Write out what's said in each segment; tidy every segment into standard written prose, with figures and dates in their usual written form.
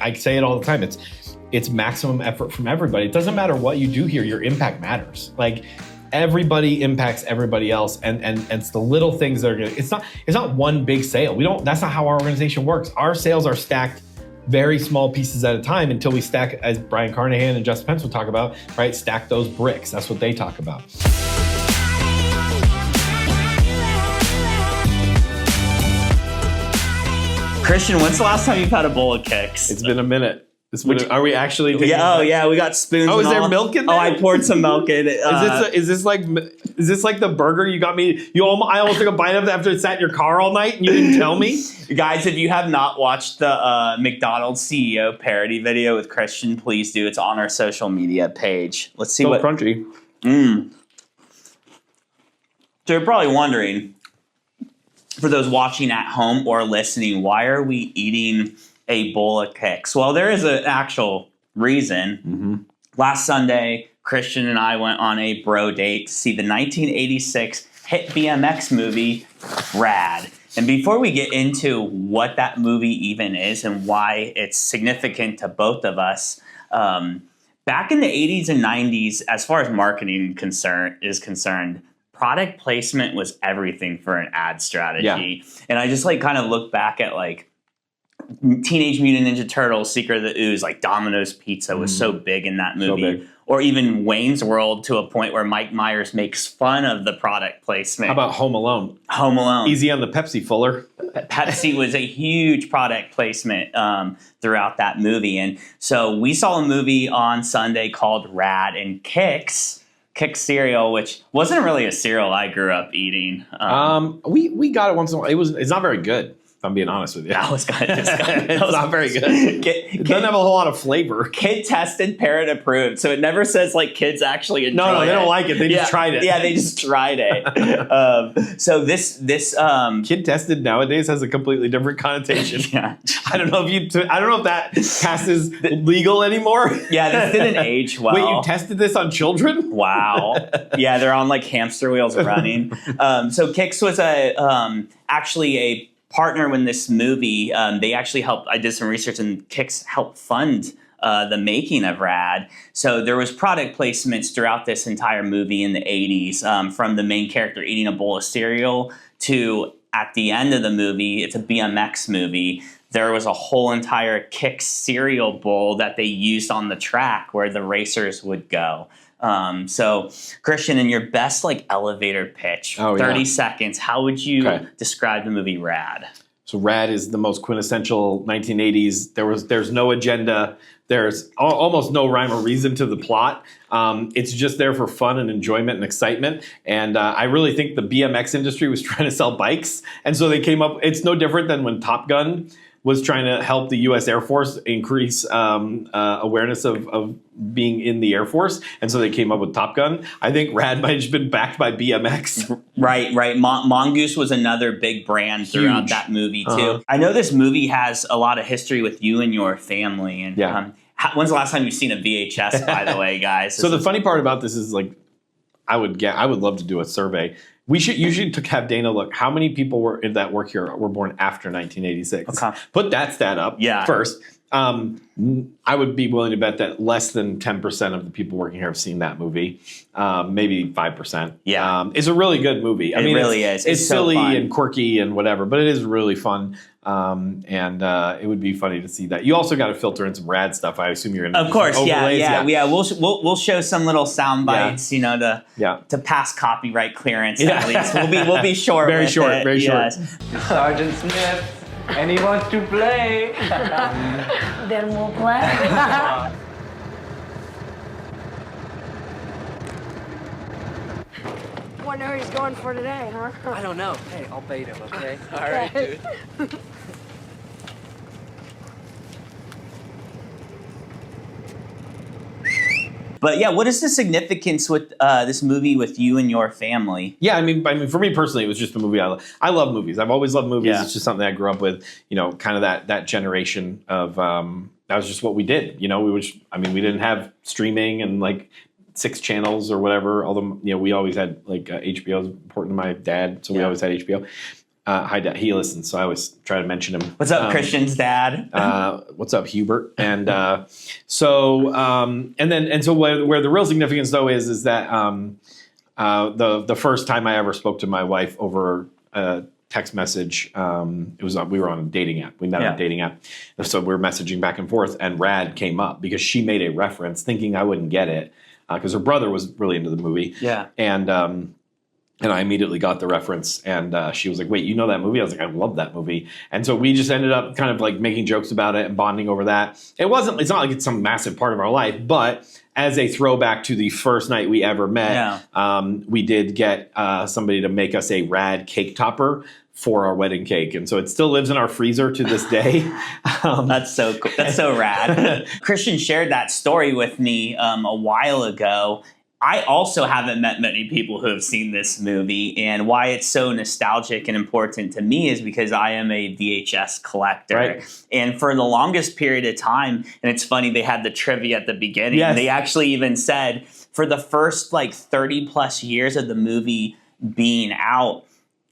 I say it all the time. It's maximum effort from everybody. It doesn't matter what you do here. Your impact matters. Like everybody impacts everybody else, and it's the little things that are gonna. It's not one big sale. That's not how our organization works. Our sales are stacked very small pieces at a time until we stack, as Brian Carnahan and Justin Pence would talk about, right? Stack those bricks. That's what they talk about. Christian, when's the last time you've had a bowl of Kix? It's been a minute. Are we actually? Yeah. Oh, yeah. We got spoons. Oh, is there milk in there? Oh, I poured some milk in. Is this like the burger you got me? I almost took a bite of it after it sat in your car all night and you didn't tell me. Guys, if you have not watched the McDonald's CEO parody video with Christian, please do. It's on our social media page. Let's see what crunchy. So you're probably wondering, for those watching at home or listening, why are we eating a bowl of Kix? Well, there is an actual reason. Mm-hmm. Last Sunday, Christian and I went on a bro date to see the 1986 hit BMX movie, RAD. And before we get into what that movie even is and why it's significant to both of us, back in the 80s and 90s, as far as marketing is concerned, product placement was everything for an ad strategy. Yeah. And I just kind of look back at Teenage Mutant Ninja Turtles, Secret of the Ooze, Domino's Pizza was so big in that movie. So big. Or even Wayne's World, to a point where Mike Myers makes fun of the product placement. How about Home Alone? Home Alone. Easy on the Pepsi, Fuller. Pepsi was a huge product placement throughout that movie. And so we saw a movie on Sunday called RAD, and Kix cereal, which wasn't really a cereal I grew up eating. We got it once in a while. It's not very good, if I'm being honest with you. That was kind of disgusting. It's not very good. It doesn't have a whole lot of flavor. Kid tested, parent approved. So it never says kids actually enjoy it. No, they don't like it. They just tried it. Yeah, they just tried it. So this kid tested nowadays has a completely different connotation. Yeah. I don't know if that passes legal anymore. Yeah, this didn't age well. Wait, you tested this on children? Wow. Yeah, they're on hamster wheels running. So Kix was actually a partner in this movie. They actually helped. I did some research, and Kix helped fund the making of RAD. So there was product placements throughout this entire movie in the 80s, from the main character eating a bowl of cereal to, at the end of the movie, it's a BMX movie, there was a whole entire Kix cereal bowl that they used on the track where the racers would go. So Christian, in your best elevator pitch, 30 seconds, how would you describe the movie RAD? So RAD is the most quintessential 1980s. There's no agenda. There's almost no rhyme or reason to the plot. It's just there for fun and enjoyment and excitement. And I really think the BMX industry was trying to sell bikes. And so they came up, it's no different than when Top Gun was trying to help the U.S. Air Force increase awareness of being in the Air Force. And so they came up with Top Gun. I think RAD might have just been backed by BMX. Right. Mongoose was another big brand throughout that movie, too. I know this movie has a lot of history with you and your family. And when's the last time you've seen a VHS, by the way, guys? So the funny part about this is, I would love to do a survey. You should have Dana look. How many people that work here were born after 1986? Okay. Put that stat up first. I would be willing to bet that less than 10% of the people working here have seen that movie. Maybe 5%. Yeah. It's a really good movie. It really is. It's so silly fun. and quirky and whatever, but it is really fun. And it would be funny to see that. You also got to filter in some RAD stuff. I assume you're going to. Of course, yeah. We'll show some little sound bites, to pass copyright clearance. At least we'll be short. Very short. Sergeant Smith. And he wants to play. Then we'll play. Wonder who he's going for today, huh? I don't know. Hey, I'll bait him, okay? All right, dude. But what is the significance with this movie with you and your family? Yeah, I mean, for me personally, it was just a movie. I love movies. I've always loved movies. Yeah. It's just something I grew up with. Kind of that generation of that was just what we did. We didn't have streaming and 6 channels or whatever. Although we always had HBO. It was important to my dad, so we always had HBO. Hi, Dad. He listens, so I always try to mention him. What's up, Christian's dad? What's up, Hubert? And so where the real significance though is that the first time I ever spoke to my wife over a text message, we were on a dating app. We met on a dating app, so we were messaging back and forth, and RAD came up because she made a reference, thinking I wouldn't get it because her brother was really into the movie. Yeah, and I immediately got the reference, and she was like, "Wait, you know that movie?" I was like, "I love that movie." And so we just ended up kind of like making jokes about it and bonding over that. It's not like it's some massive part of our life, but as a throwback to the first night we ever met, we did get somebody to make us a RAD cake topper for our wedding cake, and so it still lives in our freezer to this day. That's so cool. That's so rad. Christian shared that story with me a while ago. I also haven't met many people who have seen this movie, and why it's so nostalgic and important to me is because I am a VHS collector. Right. And for the longest period of time, and it's funny, they had the trivia at the beginning. Yes. They actually even said for the first like 30 plus years of the movie being out,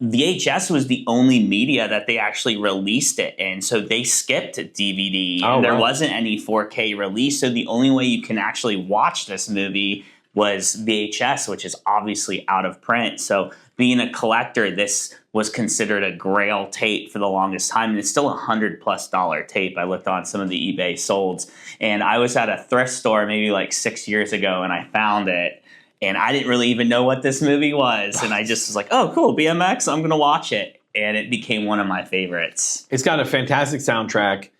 VHS was the only media that they actually released it in. So they skipped DVD. Oh, and there wow. wasn't any 4K release. So the only way you can actually watch this movie was VHS, which is obviously out of print. So being a collector, this was considered a grail tape for the longest time. And it's still $100+ tape. I looked on some of the eBay solds. And I was at a thrift store maybe like 6 years ago, and I found it. And I didn't really even know what this movie was. And I just was like, oh, cool, BMX, I'm going to watch it. And it became one of my favorites. It's got a fantastic soundtrack.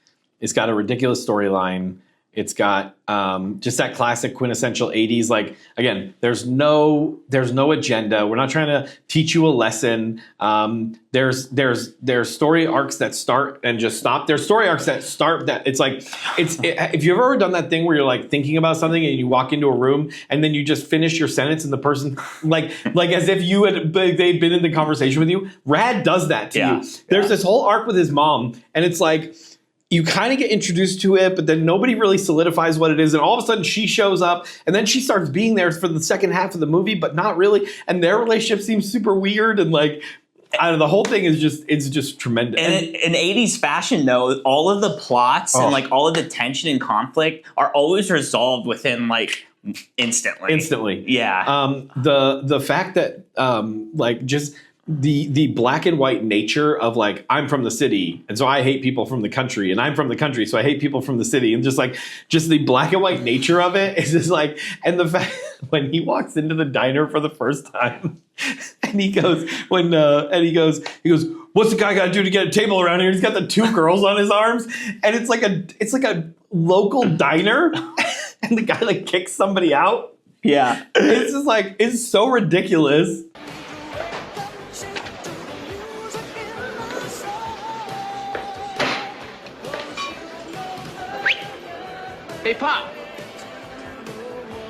It's got a ridiculous storyline. It's got just that classic quintessential 80s. Like, again, there's no agenda. We're not trying to teach you a lesson. There's story arcs that start and just stop. There's story arcs that start that if you've ever done that thing where you're like thinking about something and you walk into a room and then you just finish your sentence and the person like as if they'd been in the conversation with you. RAD does that to you. There's this whole arc with his mom, and it's like, you kind of get introduced to it, but then nobody really solidifies what it is. And all of a sudden she shows up, and then she starts being there for the second half of the movie, but not really. And their relationship seems super weird. And like, I don't know, the whole thing is just tremendous. And in 80s fashion, though, all of the plots and like all of the tension and conflict are always resolved within like instantly. Yeah. The fact that like just the black and white nature of like, I'm from the city, and so I hate people from the country, and I'm from the country, so I hate people from the city, and just the black and white nature of it is just like, and the fact when he walks into the diner for the first time, and he goes, he goes, what's the guy got to do to get a table around here? He's got the two girls on his arms, and it's like a local diner, and the guy like kicks somebody out. Yeah. It's just like, it's so ridiculous. Hey, Pop.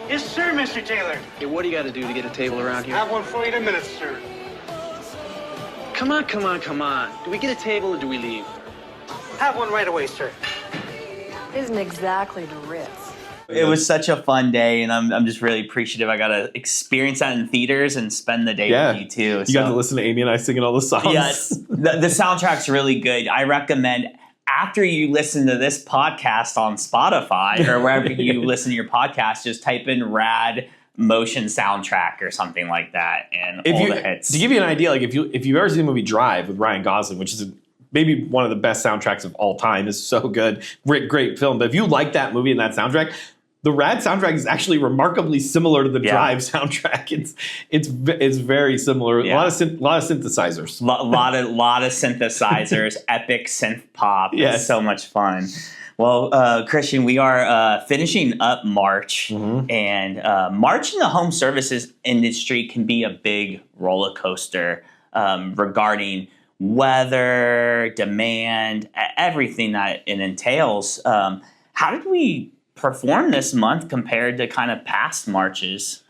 Yes, sir, Mr. Taylor. Hey, what do you got to do to get a table around here? Have one for you in a minute, sir. Come on. Do we get a table or do we leave? Have one right away, sir. Isn't exactly the Ritz. It was such a fun day, and I'm just really appreciative I got to experience that in theaters and spend the day with you, too. You got to listen to Amy and I singing all the songs. Yes, the soundtrack's really good. I recommend, after you listen to this podcast on Spotify or wherever you listen to your podcast, just type in RAD motion soundtrack or something like that, and the hits. To give you an idea, like if you've ever seen the movie Drive with Ryan Gosling, which is maybe one of the best soundtracks of all time, is so good, great film. But if you like that movie and that soundtrack, the RAD soundtrack is actually remarkably similar to the Drive soundtrack. It's very similar. Yeah. A lot of synthesizers. lot of synthesizers, epic synth pop. Yes. It's so much fun. Well, Christian, we are finishing up March, and March in the home services industry can be a big roller coaster regarding weather, demand, everything that it entails. How did we perform this month compared to kind of past Marches?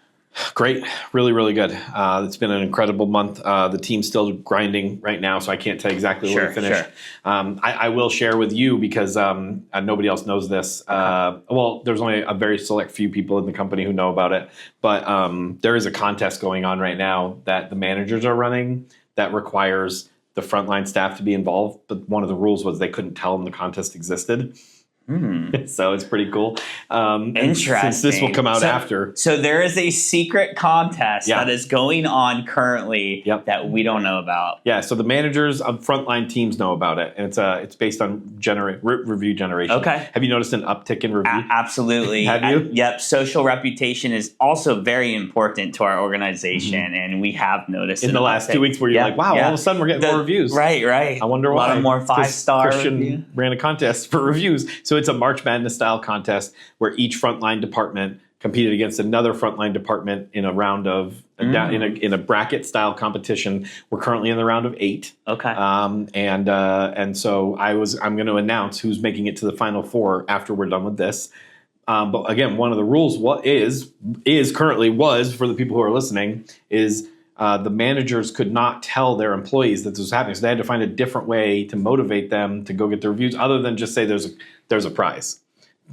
Great. Really, really good. It's been an incredible month. The team's still grinding right now, so I can't tell you exactly where we finished. Sure. I will share with you because nobody else knows this. Well, there's only a very select few people in the company who know about it. But there is a contest going on right now that the managers are running that requires the frontline staff to be involved, but one of the rules was they couldn't tell them the contest existed. So it's pretty cool. Interesting. Since this will come out after. So there is a secret contest Yeah. that is going on currently Yep. that we don't know about. Yeah, so the managers of frontline teams know about it, and it's based on review generation. Okay. Have you noticed an uptick in review? Absolutely. Have you? Yep. Social reputation is also very important to our organization, and we have noticed In the last 2 weeks where you're like, wow, all of a sudden we're getting more reviews. Right. I wonder why. A lot of more It's 'cause 5-star Christian review. ran a contest for reviews. So it's a March Madness style contest where each frontline department competed against another frontline department in a round of in a bracket style competition. We're currently in the round of 8. Okay. And so I'm going to announce who's making it to the final 4 after we're done with this. But again, one of the rules currently was for the people who are listening is the managers could not tell their employees that this was happening. So they had to find a different way to motivate them to go get the reviews other than just say there's a prize.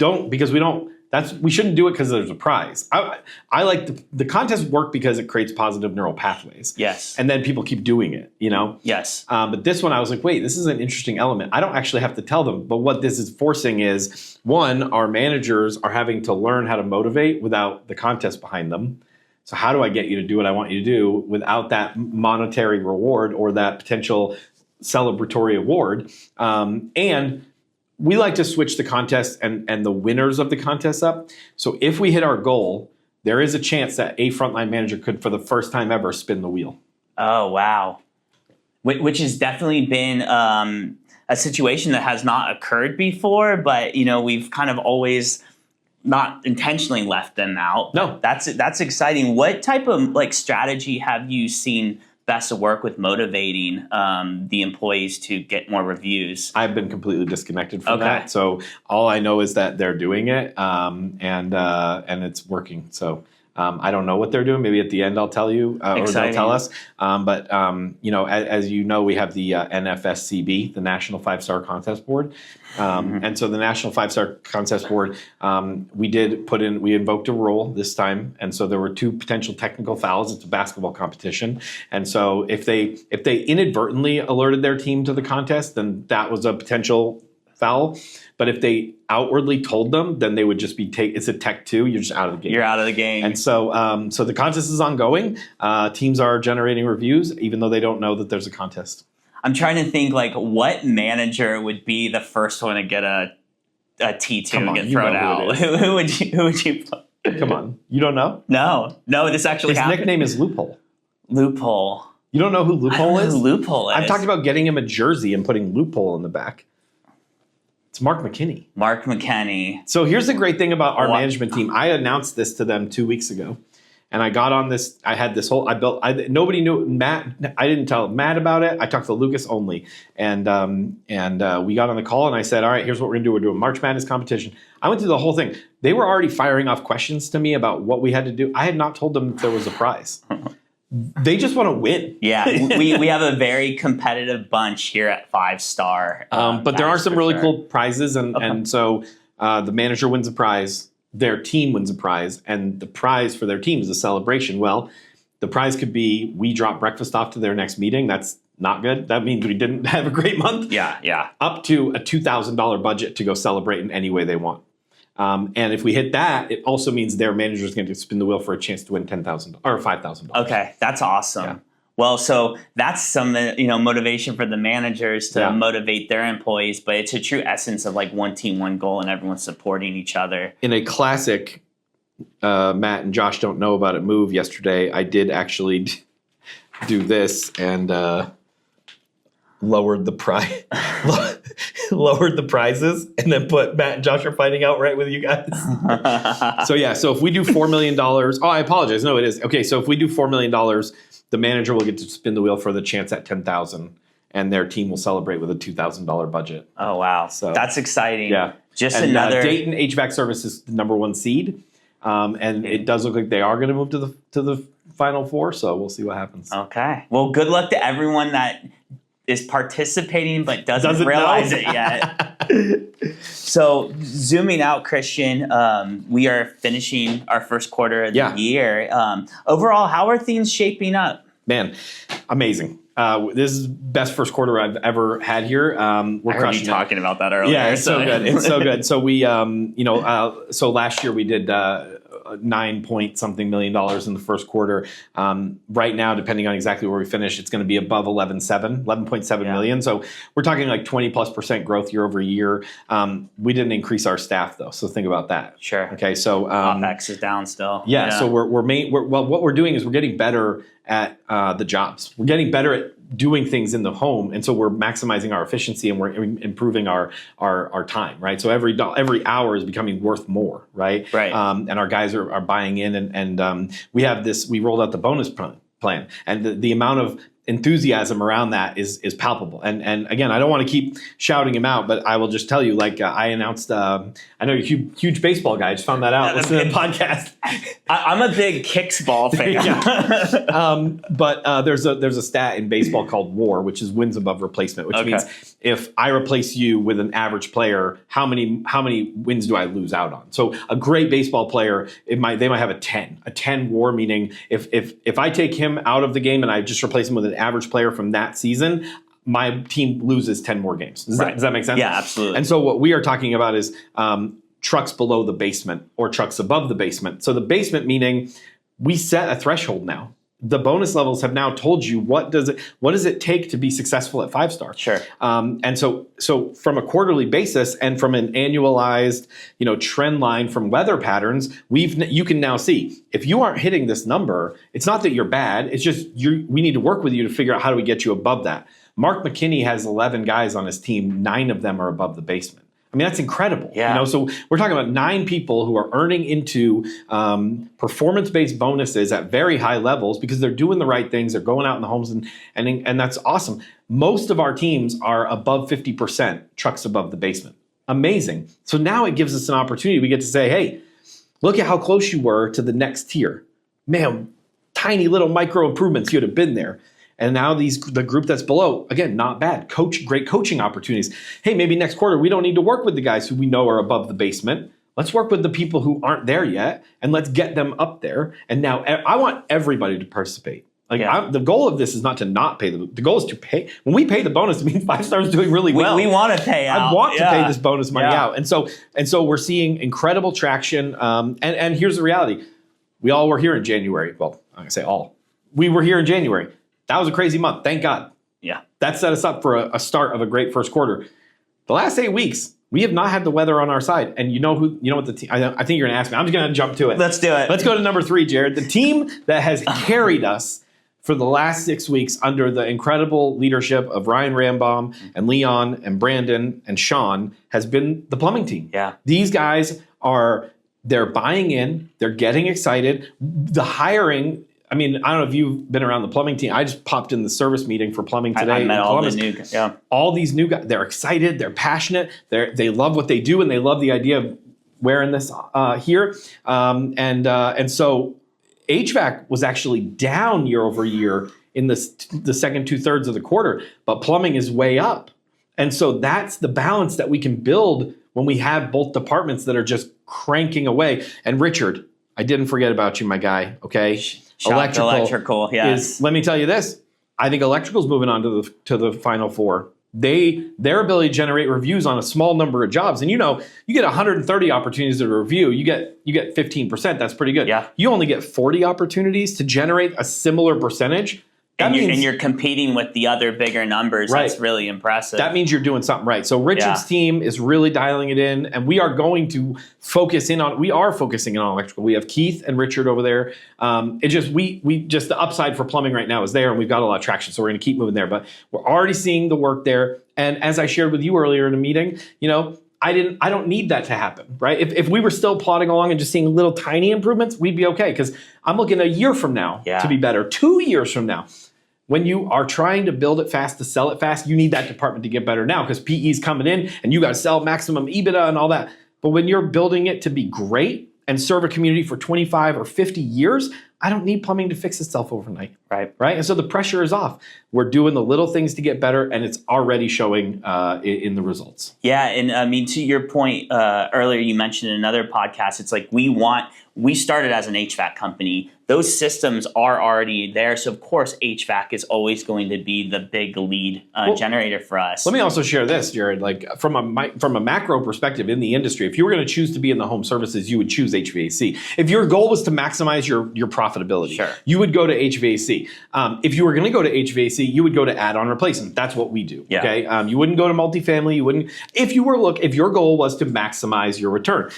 We shouldn't do it because there's a prize. I like the contest work because it creates positive neural pathways. Yes. And then people keep doing it, Yes. But this one I was like, wait, this is an interesting element. I don't actually have to tell them. But what this is forcing is, one, our managers are having to learn how to motivate without the contest behind them. So how do I get you to do what I want you to do without that monetary reward or that potential celebratory award? And we like to switch the contest and the winners of the contest up. So if we hit our goal, there is a chance that a frontline manager could, for the first time ever, spin the wheel. Oh, wow. Which has definitely been a situation that has not occurred before, but, we've kind of always not intentionally left them out. No. That's exciting. What type of strategy have you seen best work with motivating the employees to get more reviews? I've been completely disconnected from Okay. that. So all I know is that they're doing it and it's working. So I don't know what they're doing. Maybe at the end I'll tell you or they'll Exciting. tell us. But as you know, we have the NFSCB, the National 5-Star Contest Board. And so the National 5-Star Contest Board, we invoked a rule this time. And so there were 2 potential technical fouls. It's a basketball competition. And so if they inadvertently alerted their team to the contest, then that was a potential foul. But if they outwardly told them, then they would just be it's a tech 2. You're just out of the game. You're out of the game. And so the contest is ongoing. Teams are generating reviews, even though they don't know that there's a contest. I'm trying to think what manager would be the first one to get a T2 Come on, and get you thrown know out. who it Who would you put? Come on. You don't know? No, this actually His happened. nickname is Loophole. Loophole. You don't know who I don't Loophole know is? who Loophole is. I've talked about getting him a jersey and putting Loophole in the back. It's Mark McKinney. Mark McKinney. So here's the great thing about our What? management team. I announced this to them 2 weeks ago. And I got on this, nobody knew Matt, I didn't tell Matt about it. I talked to Lucas only. And we got on the call and I said, all right, here's what we're gonna do. We're doing March Madness competition. I went through the whole thing. They were already firing off questions to me about what we had to do. I had not told them that there was a prize. They just want to win. Yeah, we have a very competitive bunch here at 5-Star. But there are some really sure. cool prizes. And so the manager wins a prize. Their team wins a prize, and the prize for their team is a celebration. Well, the prize could be we drop breakfast off to their next meeting. That's not good. That means we didn't have a great month. Yeah. Up to a $2,000 budget to go celebrate in any way they want. And if we hit that, it also means their manager is going to spin the wheel for a chance to win $10,000 or $5,000. Okay, that's awesome. Yeah. Well, so that's some motivation for the managers to Yeah. motivate their employees, but it's a true essence of one team, one goal, and everyone supporting each other. In a classic Matt and Josh don't know about it move yesterday, I did actually do this and lowered the prize, lowered the prizes, and then put Matt and Josh are fighting out right with you guys. So if we do $4 million, I apologize. No, it is okay. So if we do $4 million, the manager will get to spin the wheel for the chance at 10,000, and their team will celebrate with a $2,000 budget. Oh wow, So that's exciting. Yeah, just and, another. Dayton HVAC Service is the #1 seed, and it does look like they are going to move to the Final Four. So we'll see what happens. Okay. Well, good luck to everyone that is participating but doesn't Doesn't realize know. it yet. So zooming out, Christian, we are finishing our first quarter of the year. Overall, how are things shaping up? Man, amazing. This is best first quarter I've ever had here. We're I heard you crushing it. talking about that earlier. Yeah, it's so good. It's so good. So we, so last year we did 9 point something million dollars in the first quarter. Right now, depending on exactly where we finish, it's going to be above 11.7 million. So we're talking like 20+% growth year over year. We didn't increase our staff though, so think about that. Sure. Okay, so OpEx is down still. Yeah, so we're what we're doing is we're getting better at the jobs. We're getting better at doing things in the home, and so we're maximizing our efficiency and we're improving our time, right? So every hour is becoming worth more, right? Right. And our guys are buying in, and we have this. We rolled out the bonus plan, and the amount of enthusiasm around that is palpable. And again, I don't want to keep shouting him out, but I will just tell you, like I announced, I know you're a huge baseball guy. I just found that out listening to the podcast. I'm a big Kicks ball fan. But there's a stat in baseball called WAR, which is wins above replacement, which means if I replace you with an average player, how many wins do I lose out on? So a great baseball player, they might have a 10 WAR, meaning if I take him out of the game and I just replace him with an average player from that season, my team loses 10 more games. Does that make sense? Yeah, absolutely. And so what we are talking about is trucks below the basement or trucks above the basement. So the basement meaning we set a threshold now. The bonus levels have now told you what does it take to be successful at 5-star. Sure. And so from a quarterly basis and from an annualized trend line from weather patterns, you can now see if you aren't hitting this number, it's not that you're bad. It's just we need to work with you to figure out how do we get you above that. Mark McKinney has 11 guys on his team. 9 of them are above the basement. I mean, that's incredible. Yeah. So we're talking about 9 people who are earning into performance-based bonuses at very high levels because they're doing the right things. They're going out in the homes, and that's awesome. Most of our teams are above 50% trucks above the basement. Amazing. So now it gives us an opportunity. We get to say, hey, look at how close you were to the next tier. Man, tiny little micro improvements, you'd have been there. And now the group that's below, again, not bad. Great coaching opportunities. Hey, maybe next quarter we don't need to work with the guys who we know are above the basement. Let's work with the people who aren't there yet, and let's get them up there. And now I want everybody to participate. The goal of this is not to not pay the goal is to pay. When we pay the bonus, it means 5 stars doing really well. We want to pay out. I want to pay this bonus money out. And so we're seeing incredible traction. And here's the reality. We all were here in January. Well, I'm going to say all. We were here in January. That was a crazy month. Thank God. Yeah. That set us up for a start of a great first quarter. The last 8 weeks, we have not had the weather on our side. And you know what the team, I think you're going to ask me. I'm just going to jump to it. Let's do it. Let's go to number 3, Jared. The team that has carried us for the last 6 weeks under the incredible leadership of Ryan Rambaum and Leon and Brandon and Sean has been the plumbing team. Yeah. These guys they're buying in. They're getting excited. The hiring, I mean, I don't know if you've been around the plumbing team. I just popped in the service meeting for plumbing today. I met all the new guys. Yeah. All these new guys, they're excited, they're passionate, they love what they do, and they love the idea of wearing this here. And so HVAC was actually down year over year in the second 2/3 of the quarter, but plumbing is way up. And so that's the balance that we can build when we have both departments that are just cranking away. And Richard, I didn't forget about you, my guy, okay? Electrical, yes. Let me tell you this. I think electrical's moving on to the Final Four. Their ability to generate reviews on a small number of jobs, and you get 130 opportunities to review, you get 15%. That's pretty good. Yeah. You only get 40 opportunities to generate a similar percentage. And you're competing with the other bigger numbers. Right. That's really impressive. That means you're doing something right. So Richard's team is really dialing it in, and we are going to focusing on electrical. We have Keith and Richard over there. It just we just the upside for plumbing right now is there, and we've got a lot of traction. So we're going to keep moving there. But we're already seeing the work there. And as I shared with you earlier in a meeting, I don't need that to happen, right? If we were still plodding along and just seeing little tiny improvements, we'd be okay. Because I'm looking a year from now to be better, 2 years from now. When you are trying to build it fast to sell it fast, you need that department to get better now because PE's coming in and you got to sell maximum EBITDA and all that. But when you're building it to be great and serve a community for 25 or 50 years, I don't need plumbing to fix itself overnight. Right. And so the pressure is off. We're doing the little things to get better, and it's already showing in the results. Yeah, and I mean, to your point earlier, you mentioned in another podcast, it's like we started as an HVAC company those systems are already there. So of course, HVAC is always going to be the big lead generator for us. Let me also share this, Jared. Like from a macro perspective in the industry, if you were going to choose to be in the home services, you would choose HVAC. If your goal was to maximize your profitability, Sure. you would go to HVAC. If you were going to go to HVAC, you would go to add-on replacement. That's what we do. Yeah. Okay. You wouldn't go to multifamily. You wouldn't. If your goal was to maximize your return.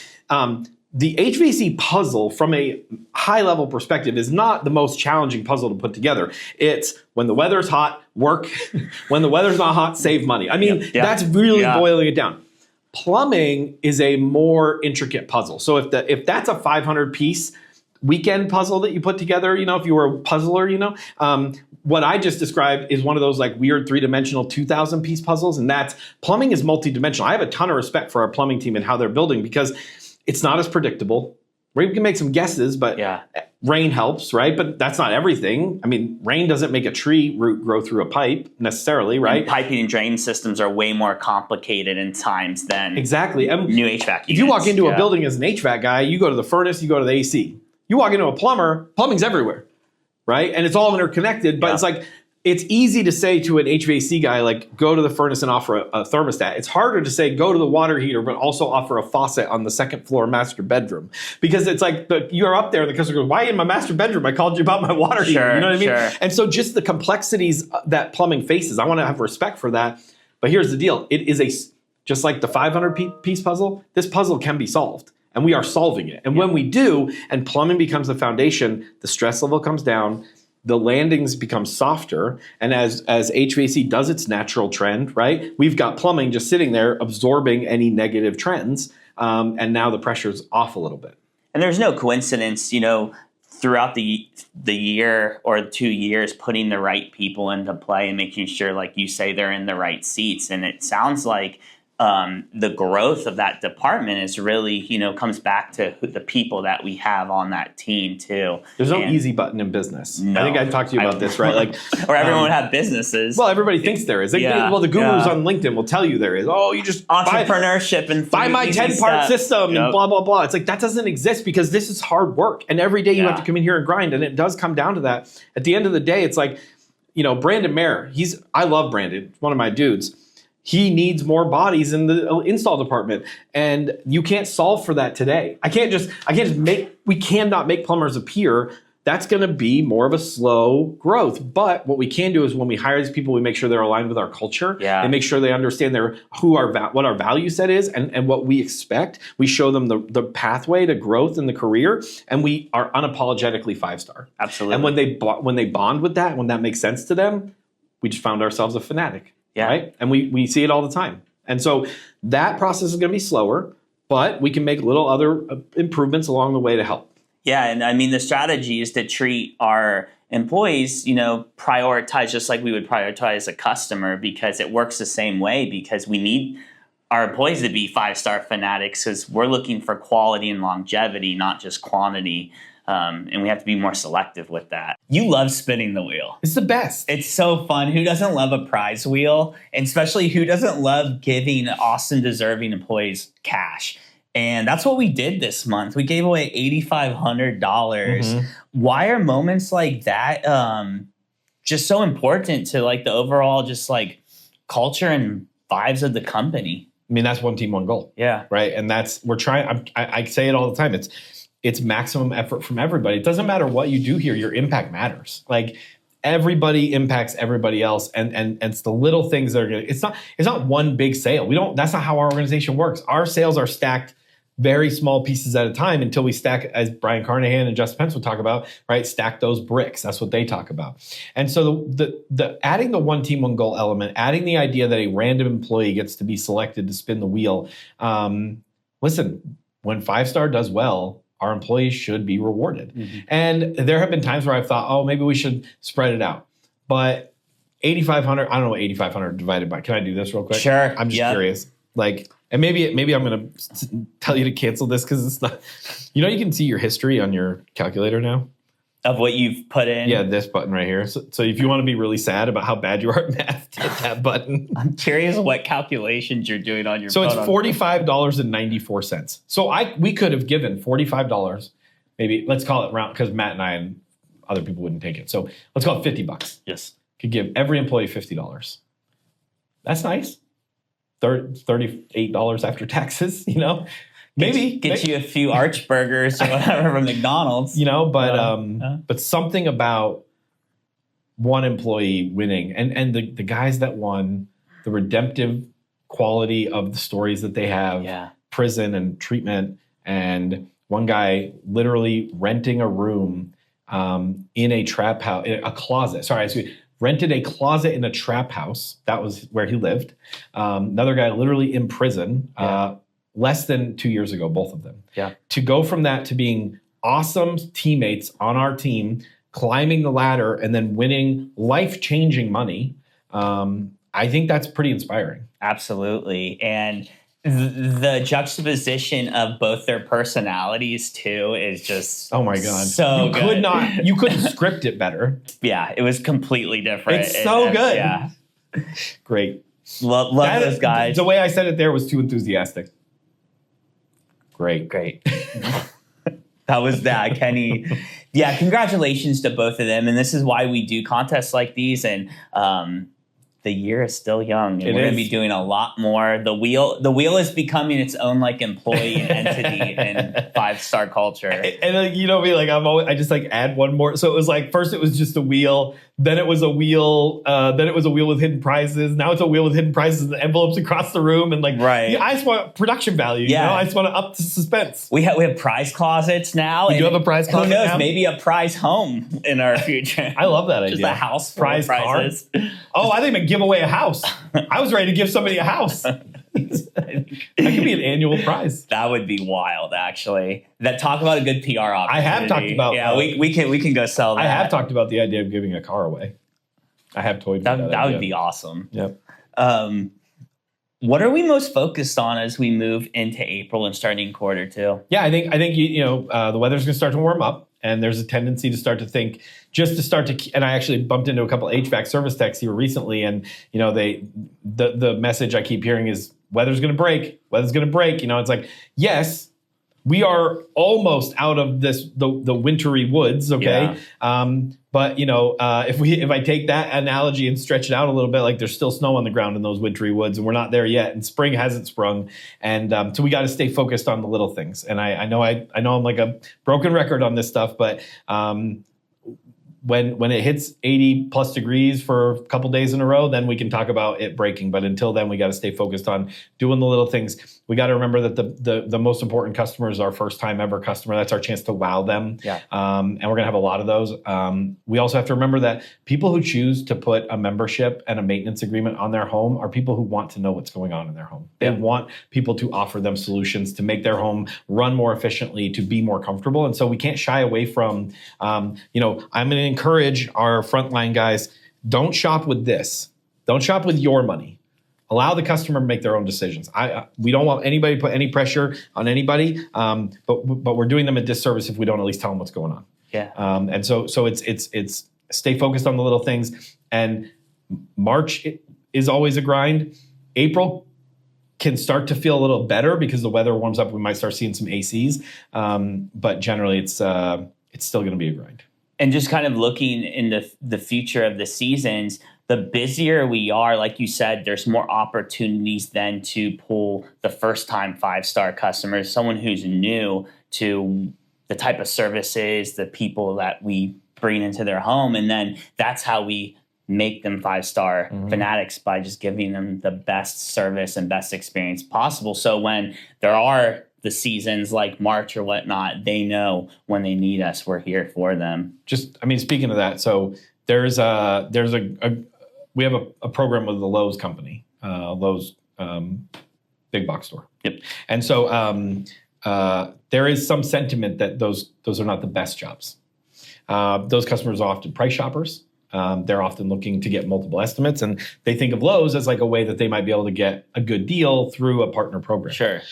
The HVAC puzzle from a high level perspective is not the most challenging puzzle to put together. It's when the weather's hot, work. When the weather's not hot, save money. I mean, that's really boiling it down. Plumbing is a more intricate puzzle. So if that's a 500 piece weekend puzzle that you put together, if you were a puzzler, what I just described is one of those like weird 3-dimensional 2,000 piece puzzles. And that's plumbing is multidimensional. I have a ton of respect for our plumbing team and how they're building because it's not as predictable. We can make some guesses, but rain helps, right? But that's not everything. I mean, rain doesn't make a tree root grow through a pipe necessarily, right? And piping and drain systems are way more complicated in times than new HVAC units. If you walk into a building as an HVAC guy, you go to the furnace, you go to the AC. You walk into a plumber, plumbing's everywhere, right? And it's all interconnected, but it's like, it's easy to say to an HVAC guy, like, go to the furnace and offer a thermostat. It's harder to say, go to the water heater, but also offer a faucet on the second floor master bedroom. Because it's like, you're up there and the customer goes, why in my master bedroom? I called you about my water heater. You know what I mean? Sure. And so just the complexities that plumbing faces, I want to have respect for that. But here's the deal. It is just like the 500 piece puzzle, this puzzle can be solved. And we are solving it. And when we do, and plumbing becomes the foundation, the stress level comes down, the landings become softer, and as HVAC does its natural trend, right? We've got plumbing just sitting there absorbing any negative trends, and now the pressure's off a little bit. And there's no coincidence, throughout the year or 2 years, putting the right people into play and making sure, like you say, they're in the right seats. And it sounds like the growth of that department is really, comes back to the people that we have on that team too. There's no easy button in business. No. I think I've talked to you about this, right? Like, or everyone would have businesses. Well, everybody thinks there is. Well, the gurus on LinkedIn will tell you there is. Oh, you just entrepreneurship and buy my 10-part system and blah, blah, blah. It's like that doesn't exist because this is hard work. And every day you have to come in here and grind. And it does come down to that. At the end of the day, it's like, Brandon Mayer, I love Brandon, one of my dudes. He needs more bodies in the install department, and you can't solve for that today. We cannot make plumbers appear. That's going to be more of a slow growth. But what we can do is when we hire these people, we make sure they're aligned with our culture and make sure they understand what our value set is and what we expect. We show them the pathway to growth in the career, and we are unapologetically 5-star. Absolutely. And when they bond with that, when that makes sense to them, we just found ourselves a fanatic. Yeah. Right? And we see it all the time. And so that process is going to be slower, but we can make little other improvements along the way to help. Yeah. And I mean, the strategy is to treat our employees, prioritize just like we would prioritize a customer, because it works the same way, because we need our employees to be 5-star fanatics because we're looking for quality and longevity, not just quantity. And we have to be more selective with that. You love spinning the wheel. It's the best. It's so fun. Who doesn't love a prize wheel? And especially who doesn't love giving awesome, deserving employees cash? And that's what we did this month. We gave away $8,500. Mm-hmm. Why are moments like that just so important to like the overall just like culture and vibes of the company? I mean, that's one team, one goal. Yeah. Right. And we're trying. I say it all the time. It's maximum effort from everybody. It doesn't matter what you do here. Your impact matters. Like everybody impacts everybody else. And it's the little things that are going to, it's not one big sale. That's not how our organization works. Our sales are stacked very small pieces at a time until we stack, as Brian Carnahan and Justin Pence would talk about, right? Stack those bricks. That's what they talk about. And so the adding the one team, one goal element, adding the idea that a random employee gets to be selected to spin the wheel. Listen, when 5-star does well, our employees should be rewarded. Mm-hmm. And there have been times where I've thought, oh, maybe we should spread it out. But 8,500, I don't know what 8,500 divided by. Can I do this real quick? Sure. I'm just curious. Like, and maybe I'm going to tell you to cancel this because it's not, you can see your history on your calculator now. Of what you've put in? Yeah, this button right here. So if you want to be really sad about how bad you are at math, hit that button. I'm curious what calculations you're doing on your phone. So it's $45.94. So we could have given $45 maybe let's call it round, because Matt and I and other people wouldn't take it. So let's call it $50. Yes. Could give every employee $50. That's nice. $38 after taxes, maybe Get you a few arch burgers or whatever from McDonald's. But something about one employee winning and the guys that won, the redemptive quality of the stories that they have, prison and treatment, and one guy literally renting a room in a trap house, a closet. Rented a closet in a trap house. That was where he lived. Another guy literally in prison less than 2 years ago, both of them. Yeah. To go from that to being awesome teammates on our team, climbing the ladder, and then winning life-changing money, I think that's pretty inspiring. Absolutely. And the juxtaposition of both their personalities too is just oh my god, so good. You couldn't script it better. Yeah, it was completely different. It's so good. Yeah, great. Love those guys. The way I said it there was too enthusiastic. Great. That was that, Kenny. Yeah, congratulations to both of them. And this is why we do contests like these. And the year is still young, and we're going to be doing a lot more. The wheel is becoming its own like employee entity in 5-star culture. And me, like I just like add one more. So it was like first it was just a wheel, then it was a wheel, with hidden prizes. Now it's a wheel with hidden prizes and envelopes across the room, and I just want production value. I just want to up the suspense. We have prize closets now. We do have a prize closet. Who knows? Now? Maybe a prize home in our future. I love that idea. Just a house full of prizes. Oh, I think I'm gonna give away a house. I was ready to give somebody a house. That could be an annual prize. That would be wild, actually. Talk about a good PR opportunity. I have talked about. Yeah, we can go sell that. I have talked about the idea of giving a car away. I have toyed with that. That would be awesome. Yep. What are we most focused on as we move into April and starting quarter two? Yeah, I think the weather's going to start to warm up, and there's a tendency to start to think and I actually bumped into a couple HVAC service techs here recently, and the message I keep hearing is weather's going to break. It's like, yes, we are almost out of the wintry woods, okay? Yeah. But if I take that analogy and stretch it out a little bit, like there's still snow on the ground in those wintry woods, and we're not there yet, and spring hasn't sprung, and so we got to stay focused on the little things. And I know I'm like a broken record on this stuff, but when it hits 80 plus degrees for a couple days in a row, then we can talk about it breaking. But until then, we got to stay focused on doing the little things. We got to remember that the most important customer is our first time ever customer. That's our chance to wow them. Yeah. And we're going to have a lot of those. We also have to remember that people who choose to put a membership and a maintenance agreement on their home are people who want to know what's going on in their home. They want people to offer them solutions to make their home run more efficiently, to be more comfortable. And so we can't shy away from, I'm going to encourage our frontline guys, don't shop with this. Don't shop with your money. Allow the customer to make their own decisions. We don't want anybody to put any pressure on anybody, but we're doing them a disservice if we don't at least tell them what's going on. Yeah. And so it's stay focused on the little things. And March is always a grind. April can start to feel a little better because the weather warms up. We might start seeing some ACs, but generally it's still going to be a grind. And just kind of looking in the future of the seasons, the busier we are, like you said, there's more opportunities then to pull the first-time 5-star customers, someone who's new to the type of services, the people that we bring into their home. And then that's how we make them 5-star fanatics, by just giving them the best service and best experience possible. So when there are the seasons like March or whatnot, they know when they need us, we're here for them. Speaking of that, so we have a program with the Lowe's company, Lowe's big box store. Yep. And so there is some sentiment that those are not the best jobs. Those customers are often price shoppers. They're often looking to get multiple estimates, and they think of Lowe's as like a way that they might be able to get a good deal through a partner program. Sure.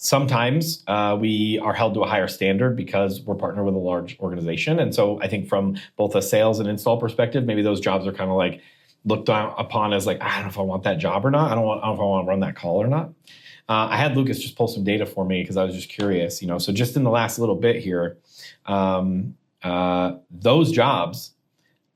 Sometimes we are held to a higher standard because we're partnered with a large organization. And so I think from both a sales and install perspective, maybe those jobs are kind of like looked upon as like, I don't know if I want that job or not. I don't know if I want to run that call or not. I had Lucas just pull some data for me because I was just curious, so just in the last little bit here, those jobs,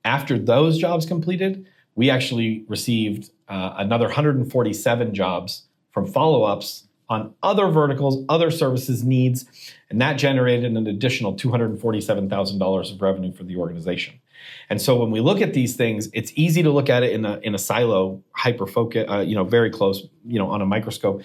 after those jobs completed, we actually received another 147 jobs from follow-ups on other verticals, other services needs, and that generated an additional $247,000 of revenue for the organization. And so when we look at these things, it's easy to look at it in a silo, hyper focus, very close, on a microscope.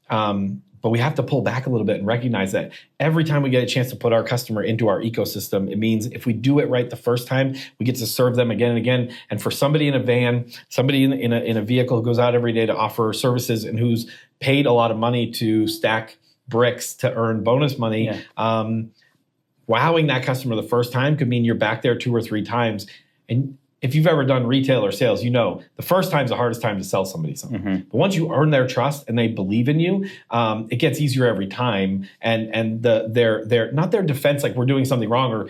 But we have to pull back a little bit and recognize that every time we get a chance to put our customer into our ecosystem, it means if we do it right the first time, we get to serve them again and again. And for somebody in a van, somebody in a vehicle who goes out every day to offer services and who's paid a lot of money to stack bricks to earn bonus money, wowing that customer the first time could mean you're back there 2 or 3 times. And if you've ever done retail or sales, the first time's the hardest time to sell somebody something. Mm-hmm. But once you earn their trust and they believe in you, it gets easier every time. And their not their defense, like we're doing something wrong or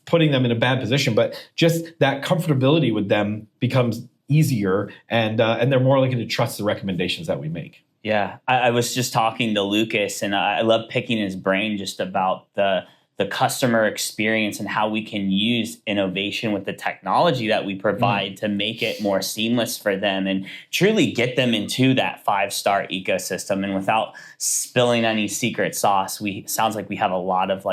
putting them in a bad position, but just that comfortability with them becomes easier, and they're more likely to trust the recommendations that we make. Yeah, I was just talking to Lucas, and I love picking his brain just about the customer experience and how we can use innovation with the technology that we provide to make it more seamless for them and truly get them into that 5-star ecosystem. And without spilling any secret sauce, sounds like we have a lot of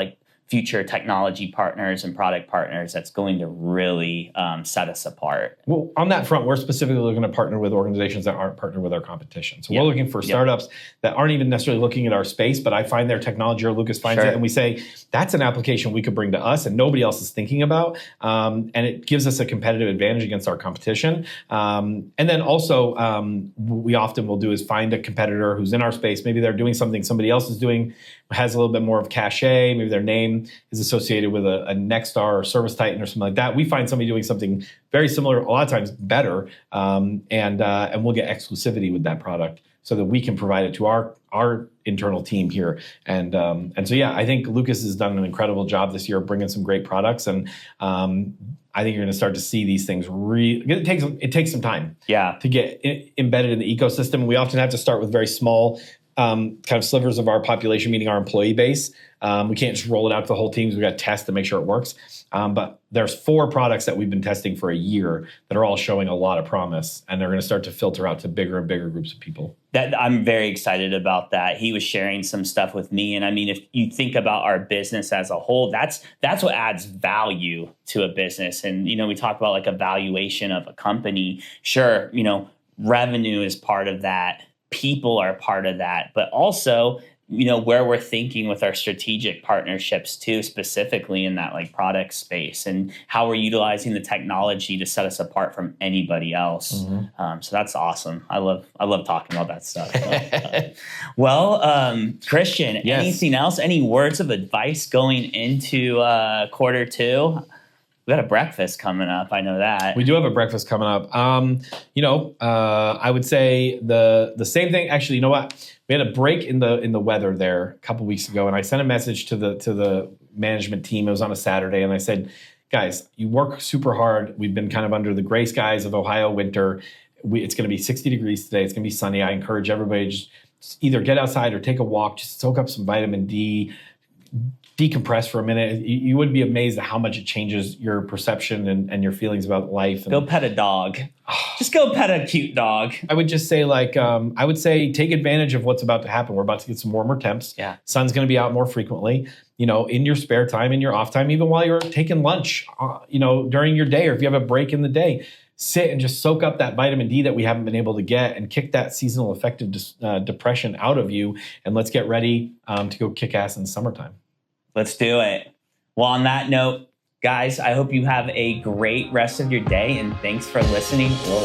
future technology partners and product partners that's going to really set us apart. Well, on that front, we're specifically looking to partner with organizations that aren't partnered with our competition. So we're looking for startups that aren't even necessarily looking at our space, but I find their technology or Lucas finds it, and we say, that's an application we could bring to us and nobody else is thinking about. And it gives us a competitive advantage against our competition. And then also, what we often will do is find a competitor who's in our space. Maybe they're doing something somebody else is doing, has a little bit more of cachet. Maybe their name is associated with a Nexstar or Service Titan or something like that. We find somebody doing something very similar, a lot of times better, and we'll get exclusivity with that product so that we can provide it to our internal team here. And so, I think Lucas has done an incredible job this year bringing some great products, and I think you're going to start to see these things. It takes some time, to get embedded in the ecosystem. We often have to start with very small kind of slivers of our population, meaning our employee base. We can't just roll it out to the whole team. We've got to test to make sure it works. But there's 4 products that we've been testing for a year that are all showing a lot of promise, and they're going to start to filter out to bigger and bigger groups of people. I'm very excited about that. He was sharing some stuff with me, and I mean, if you think about our business as a whole, that's what adds value to a business. And we talk about a valuation of a company. Sure, revenue is part of that. People are part of that, but also, where we're thinking with our strategic partnerships too, specifically in that product space, and how we're utilizing the technology to set us apart from anybody else. Mm-hmm. So that's awesome. I love talking about that stuff. Well, Christian, anything else? Any words of advice going into quarter 2? We got a breakfast coming up. I know that. We do have a breakfast coming up. I would say the same thing. Actually, you know what? We had a break in the weather there a couple weeks ago, and I sent a message to the management team. It was on a Saturday, and I said, guys, you work super hard. We've been kind of under the gray skies of Ohio winter. It's going to be 60 degrees today. It's going to be sunny. I encourage everybody to just either get outside or take a walk. Just soak up some vitamin D. Decompress for a minute. You would be amazed at how much it changes your perception and your feelings about life. Go pet a dog. Just go pet a cute dog. I would just say take advantage of what's about to happen. We're about to get some warmer temps. Yeah. Sun's going to be out more frequently, in your spare time, in your off time, even while you're taking lunch, during your day, or if you have a break in the day, sit and just soak up that vitamin D that we haven't been able to get and kick that seasonal affective depression out of you. And let's get ready to go kick ass in the summertime. Let's do it. Well, on that note, guys, I hope you have a great rest of your day, and thanks for listening. We'll